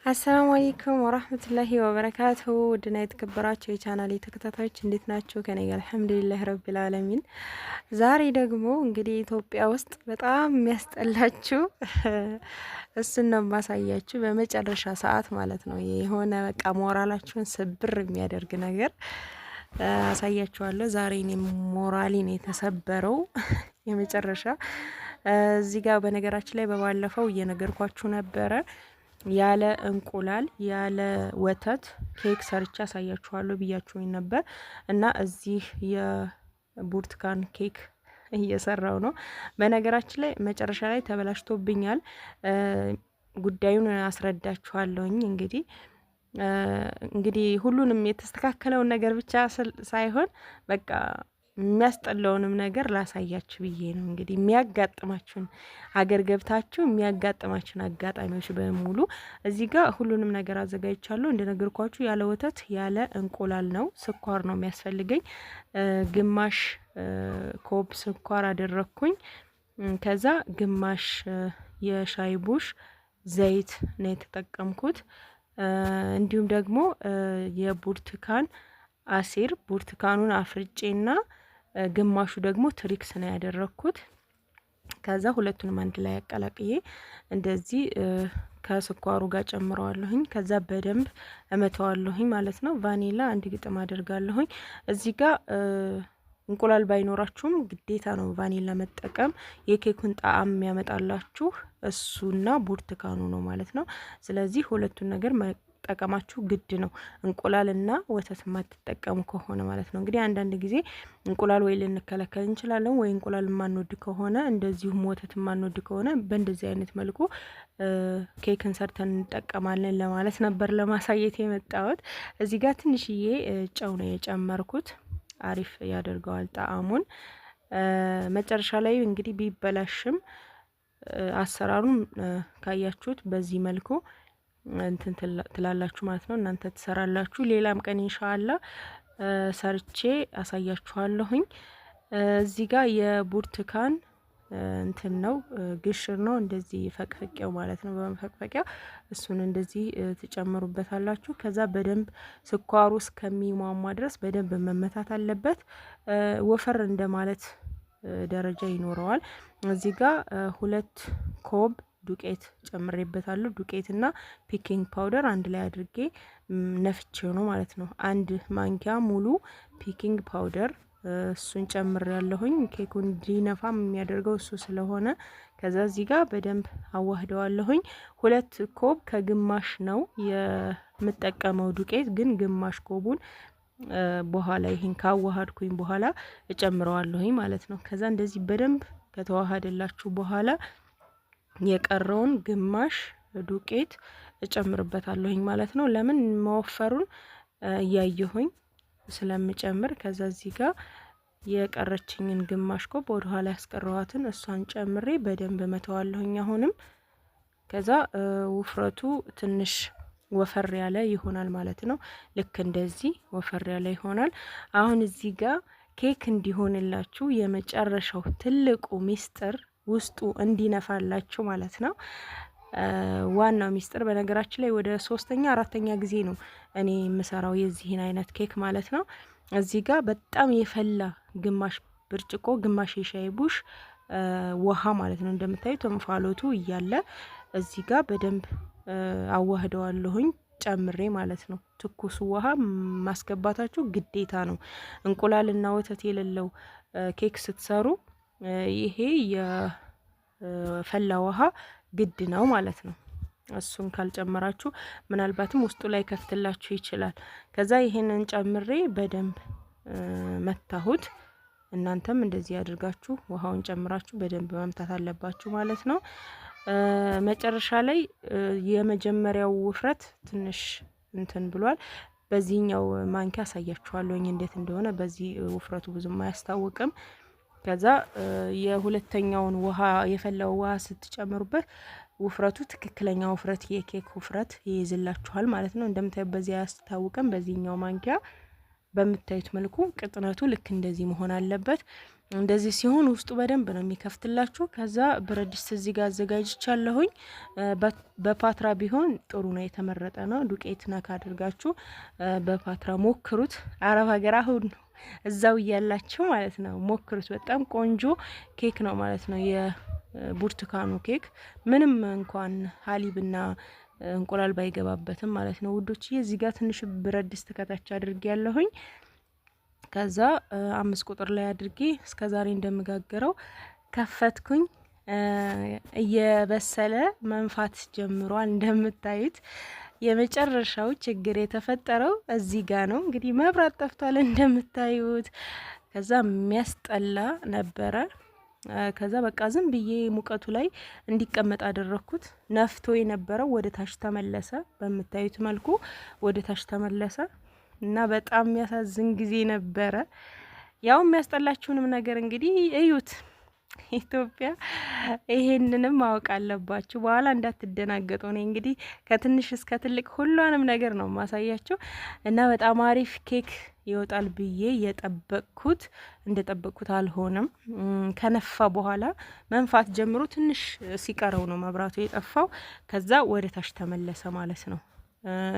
አሰላሙ አለይኩም ወራህመቱላሂ ወበረካቱሁ ውድና የተከበራችሁ የቻናሌ ተከታታዮች እንዴት ናችሁ? ከኔ ጋር አልሐምዱሊላህ ረቢል ዓለሚን። ዛሬ ደግሞ እንግዲህ ኢትዮጵያ ውስጥ በጣም የሚያስጠላችሁ እሱን ነው ማሳያችሁ። በመጨረሻ ሰዓት ማለት ነው የሆነ በቃ ሞራላችሁን ስብር የሚያደርግ ነገር አሳያችኋለሁ። ዛሬ እኔ ሞራሌን የተሰበረው የመጨረሻ እዚህ ጋር በነገራችን ላይ በባለፈው እየነገርኳችሁ ነበረ ያለ እንቁላል ያለ ወተት ኬክ ሰርቻ አሳያችኋለሁ ብያችሁኝ ነበር እና እዚህ የብርቱካን ኬክ እየሰራው ነው። በነገራችን ላይ መጨረሻ ላይ ተበላሽቶብኛል። ጉዳዩን አስረዳችኋለሁኝ። እንግዲህ ሁሉንም የተስተካከለውን ነገር ብቻ ሳይሆን በቃ የሚያስጠላውንም ነገር ላሳያችሁ ብዬ ነው። እንግዲህ የሚያጋጥማችሁን ሀገር ገብታችሁ የሚያጋጥማችሁን አጋጣሚዎች በሙሉ እዚህ ጋር ሁሉንም ነገር አዘጋጅቻለሁ። እንደነገርኳችሁ ያለ ወተት ያለ እንቁላል ነው። ስኳር ነው የሚያስፈልገኝ። ግማሽ ኮብ ስኳር አደረኩኝ። ከዛ ግማሽ የሻይ ቡሽ ዘይት ነው የተጠቀምኩት። እንዲሁም ደግሞ የብርቱካን አሲር ብርቱካኑን አፍርጬና ግማሹ ደግሞ ትሪክስ ነው ያደረኩት። ከዛ ሁለቱንም አንድ ላይ አቀላቅዬ እንደዚህ ከስኳሩ ጋር ጨምረዋለሁኝ። ከዛ በደንብ እመተዋለሁኝ ማለት ነው። ቫኒላ አንድ ግጥም አደርጋለሁኝ። እዚህ ጋር እንቁላል ባይኖራችሁም ግዴታ ነው ቫኒላ መጠቀም። የኬኩን ጣዕም የሚያመጣላችሁ እሱና ብርቱካኑ ነው ማለት ነው። ስለዚህ ሁለቱን ነገር መጠቀማችሁ ግድ ነው፣ እንቁላልና ወተት ማትጠቀሙ ከሆነ ማለት ነው። እንግዲህ አንዳንድ ጊዜ እንቁላል ወይ ልንከለከል እንችላለን፣ ወይ እንቁላል ማንወድ ከሆነ እንደዚሁም ወተት ማንወድ ከሆነ በእንደዚህ አይነት መልኩ ኬክን ሰርተን እንጠቀማለን ለማለት ነበር ለማሳየት የመጣሁት። እዚህ ጋር ትንሽዬ ጨው ነው የጨመርኩት። አሪፍ ያደርገዋል ጣዕሙን። መጨረሻ ላይ እንግዲህ ቢበላሽም አሰራሩን ካያችሁት በዚህ መልኩ እንትን ትላላችሁ ማለት ነው። እናንተ ትሰራላችሁ። ሌላም ቀን ኢንሻአላህ ሰርቼ አሳያችኋለሁኝ። እዚህ ጋር የብርቱካን እንትን ነው ግሽር ነው እንደዚህ ፈቅፈቂያው ማለት ነው። በመፈቅፈቂያው እሱን እንደዚህ ትጨምሩበታላችሁ። ከዛ በደንብ ስኳሩ እስከሚሟሟ ድረስ በደንብ መመታት አለበት። ወፈር እንደማለት ደረጃ ይኖረዋል። እዚህ ጋር 2 ኮብ ዱቄት ጨምሬበታለሁ። ዱቄትና ፒኪንግ ፓውደር አንድ ላይ አድርጌ ነፍቼው ነው ማለት ነው። 1 ማንኪያ ሙሉ ፒኪንግ ፓውደር እሱን ጨምር ያለሁኝ። ኬኩን እንዲነፋ የሚያደርገው እሱ ስለሆነ ከዛ እዚህ ጋር በደንብ አዋህደዋለሁኝ። 2 ኮብ ከግማሽ ነው የምጠቀመው ዱቄት፣ ግን ግማሽ ኮቡን በኋላ ይሄን ካዋሃድኩኝ በኋላ እጨምረዋለሁኝ ማለት ነው። ከዛ እንደዚህ በደንብ ከተዋሃደላችሁ በኋላ የቀረውን ግማሽ ዱቄት እጨምርበታለሁኝ ማለት ነው። ለምን መወፈሩን እያየሁኝ ስለምጨምር። ከዛ እዚህ ጋር የቀረችኝን ግማሽ ኮብ ወደ ኋላ ያስቀረዋትን እሷን ጨምሬ በደንብ መተዋለሁኝ አሁንም። ከዛ ውፍረቱ ትንሽ ወፈር ያለ ይሆናል ማለት ነው። ልክ እንደዚህ ወፈር ያለ ይሆናል። አሁን እዚህ ጋር ኬክ እንዲሆንላችሁ የመጨረሻው ትልቁ ሚስጥር ውስጡ እንዲነፋላችሁ ማለት ነው። ዋናው ሚስጥር በነገራችን ላይ ወደ 3ኛ 4ኛ ጊዜ ነው እኔ የምሰራው የዚህን አይነት ኬክ ማለት ነው። እዚህ ጋር በጣም የፈላ ግማሽ ብርጭቆ ግማሽ የሻይ ቡሽ ውሃ ማለት ነው። እንደምታዩት እንፋሎቱ እያለ እዚህ ጋር በደንብ አዋህደዋለሁኝ ጨምሬ ማለት ነው። ትኩስ ውሃ ማስገባታችሁ ግዴታ ነው። እንቁላልና ወተት የሌለው ኬክ ስትሰሩ ይሄ የፈላ ውሃ ግድ ነው ማለት ነው። እሱን ካልጨመራችሁ ምናልባትም ውስጡ ላይ ከፍትላችሁ ይችላል። ከዛ ይሄንን ጨምሬ በደንብ መታሁት። እናንተም እንደዚህ አድርጋችሁ ውሃውን ጨምራችሁ በደንብ መምታት አለባችሁ ማለት ነው። መጨረሻ ላይ የመጀመሪያው ውፍረት ትንሽ እንትን ብሏል። በዚህኛው ማንኪያ አሳያችኋለሁኝ እንዴት እንደሆነ። በዚህ ውፍረቱ ብዙም አያስታውቅም። ከዛ የሁለተኛውን ውሃ የፈላው ውሃ ስትጨምሩበት ውፍረቱ ትክክለኛ ውፍረት የኬክ ውፍረት ይይዝላችኋል ማለት ነው። እንደምታዩት በዚህ አያስታውቅም። በዚህኛው ማንኪያ በምታዩት መልኩ ቅጥነቱ ልክ እንደዚህ መሆን አለበት። እንደዚህ ሲሆን ውስጡ በደንብ ነው የሚከፍትላችሁ። ከዛ ብረት ድስት እዚህ ጋር አዘጋጅቻለሁኝ። በፓትራ ቢሆን ጥሩ ነው፣ የተመረጠ ነው። ዱቄት ነካ አድርጋችሁ በፓትራ ሞክሩት። አረብ ሀገር አሁን እዛው እያላችሁ ማለት ነው ሞክሩት። በጣም ቆንጆ ኬክ ነው ማለት ነው፣ የብርቱካኑ ኬክ ምንም እንኳን ሀሊብና እንቁላል ባይገባበትም ማለት ነው ውዶች። እዚህ ጋር ትንሽ ብረት ድስት ከታች አድርጌ ያለሁኝ። ከዛ 5 ቁጥር ላይ አድርጌ እስከ ዛሬ እንደምጋገረው ከፈትኩኝ። እየበሰለ መንፋት ጀምሯል። እንደምታዩት የመጨረሻው ችግር የተፈጠረው እዚህ ጋር ነው። እንግዲህ መብራት ጠፍቷል እንደምታዩት። ከዛ የሚያስጠላ ነበረ። ከዛ በቃ ዝም ብዬ ሙቀቱ ላይ እንዲቀመጥ አደረኩት። ነፍቶ የነበረው ወደ ታች ተመለሰ። በምታዩት መልኩ ወደ ታች ተመለሰ እና በጣም የሚያሳዝን ጊዜ ነበረ። ያው የሚያስጠላችሁንም ነገር እንግዲህ እዩት። ኢትዮጵያ ይሄንንም ማወቅ አለባችሁ፣ በኋላ እንዳትደናገጡ። እኔ እንግዲህ ከትንሽ እስከ ትልቅ ሁሉንም ነገር ነው ማሳያችሁ እና በጣም አሪፍ ኬክ ይወጣል ብዬ የጠበቅኩት እንደጠበቅኩት አልሆነም። ከነፋ በኋላ መንፋት ጀምሮ ትንሽ ሲቀረው ነው መብራቱ የጠፋው። ከዛ ወደ ታች ተመለሰ ማለት ነው።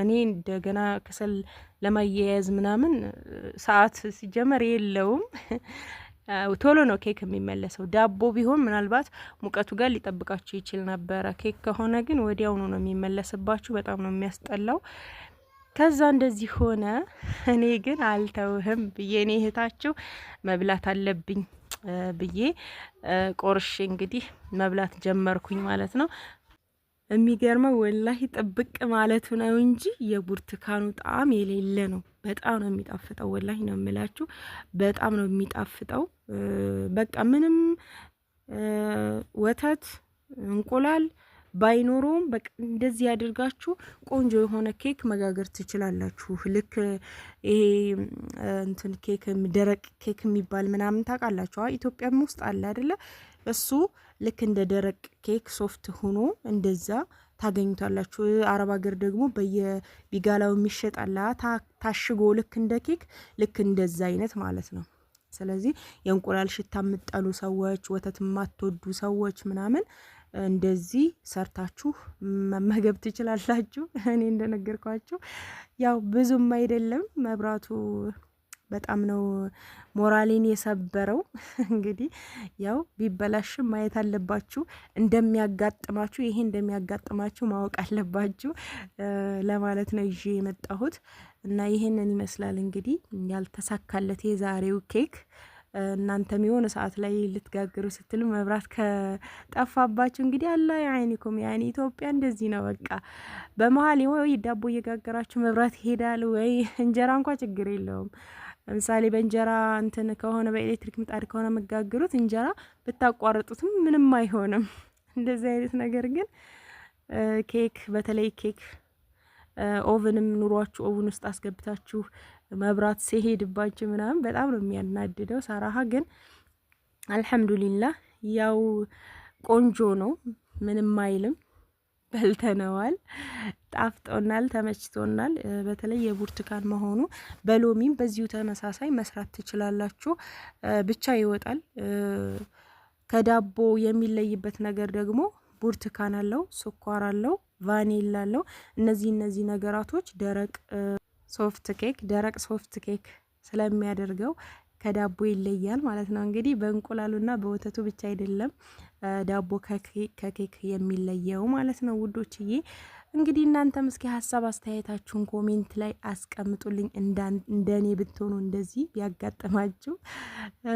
እኔ እንደገና ከሰል ለማያያዝ ምናምን ሰዓት ሲጀመር የለውም። ቶሎ ነው ኬክ የሚመለሰው። ዳቦ ቢሆን ምናልባት ሙቀቱ ጋር ሊጠብቃችሁ ይችል ነበረ። ኬክ ከሆነ ግን ወዲያውኑ ነው የሚመለስባችሁ። በጣም ነው የሚያስጠላው። ከዛ እንደዚህ ሆነ። እኔ ግን አልተውህም ብዬ እኔ እህታችሁ መብላት አለብኝ ብዬ ቆርሼ እንግዲህ መብላት ጀመርኩኝ ማለት ነው። የሚገርመው ወላሂ ጥብቅ ማለቱ ነው እንጂ የብርቱካኑ ጣዕም የሌለ ነው። በጣም ነው የሚጣፍጠው። ወላሂ ነው የምላችሁ፣ በጣም ነው የሚጣፍጠው። በቃ ምንም ወተት እንቁላል ባይኖረውም በቃ እንደዚህ ያድርጋችሁ ቆንጆ የሆነ ኬክ መጋገር ትችላላችሁ። ልክ ይሄ እንትን ኬክ ደረቅ ኬክ የሚባል ምናምን ታውቃላችሁ፣ ኢትዮጵያም ውስጥ አለ አይደለ? እሱ ልክ እንደ ደረቅ ኬክ ሶፍት ሆኖ እንደዛ ታገኙታላችሁ። አረብ ሀገር ደግሞ በየቢጋላው የሚሸጣላ ታሽጎ ልክ እንደ ኬክ ልክ እንደዛ አይነት ማለት ነው። ስለዚህ የእንቁላል ሽታ የምጠሉ ሰዎች፣ ወተት የማትወዱ ሰዎች ምናምን እንደዚህ ሰርታችሁ መመገብ ትችላላችሁ። እኔ እንደነገርኳችሁ ያው ብዙም አይደለም መብራቱ በጣም ነው ሞራሌን የሰበረው። እንግዲህ ያው ቢበላሽም ማየት አለባችሁ፣ እንደሚያጋጥማችሁ ይሄ እንደሚያጋጥማችሁ ማወቅ አለባችሁ ለማለት ነው ይዤ የመጣሁት እና ይሄንን ይመስላል እንግዲህ ያልተሳካለት የዛሬው ኬክ። እናንተም የሆነ ሰዓት ላይ ልትጋግሩ ስትሉ መብራት ከጠፋባችሁ እንግዲህ አላህ ያይኒኩም። ያኒ ኢትዮጵያ እንደዚህ ነው በቃ። በመሀል ወይ ዳቦ እየጋገራችሁ መብራት ይሄዳል፣ ወይ እንጀራ እንኳን ችግር የለውም። ለምሳሌ በእንጀራ እንትን ከሆነ በኤሌክትሪክ ምጣድ ከሆነ መጋገሩት እንጀራ ብታቋርጡትም ምንም አይሆንም። እንደዚህ አይነት ነገር ግን ኬክ፣ በተለይ ኬክ ኦቨንም ኑሯችሁ ኦቨን ውስጥ አስገብታችሁ መብራት ሲሄድባችሁ ምናምን በጣም ነው የሚያናድደው። ሰራሃ ግን አልሐምዱሊላህ ያው ቆንጆ ነው፣ ምንም አይልም። በልተነዋል፣ ጣፍጦናል፣ ተመችቶናል። በተለይ የብርቱካን መሆኑ በሎሚም በዚሁ ተመሳሳይ መስራት ትችላላችሁ። ብቻ ይወጣል። ከዳቦ የሚለይበት ነገር ደግሞ ብርቱካን አለው፣ ስኳር አለው፣ ቫኒላ አለው። እነዚህ ነገራቶች ደረቅ ሶፍት ኬክ ስለሚያደርገው ከዳቦ ይለያል ማለት ነው። እንግዲህ በእንቁላሉና በወተቱ ብቻ አይደለም ዳቦ ከኬክ የሚለየው ማለት ነው ውዶችዬ። እንግዲህ እናንተም እስኪ ሀሳብ አስተያየታችሁን ኮሜንት ላይ አስቀምጡልኝ። እንደኔ ብትሆኑ እንደዚህ ቢያጋጥማችሁ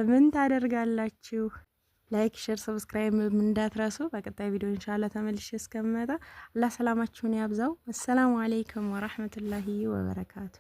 ምን ታደርጋላችሁ? ላይክ፣ ሼር፣ ሰብስክራይብ እንዳትረሱ። በቀጣይ ቪዲዮ ኢንሻአላህ ተመልሼ እስከምመጣ አላህ ሰላማችሁን ያብዛው። አሰላሙ አለይኩም ወራህመቱላሂ ወበረካቱ።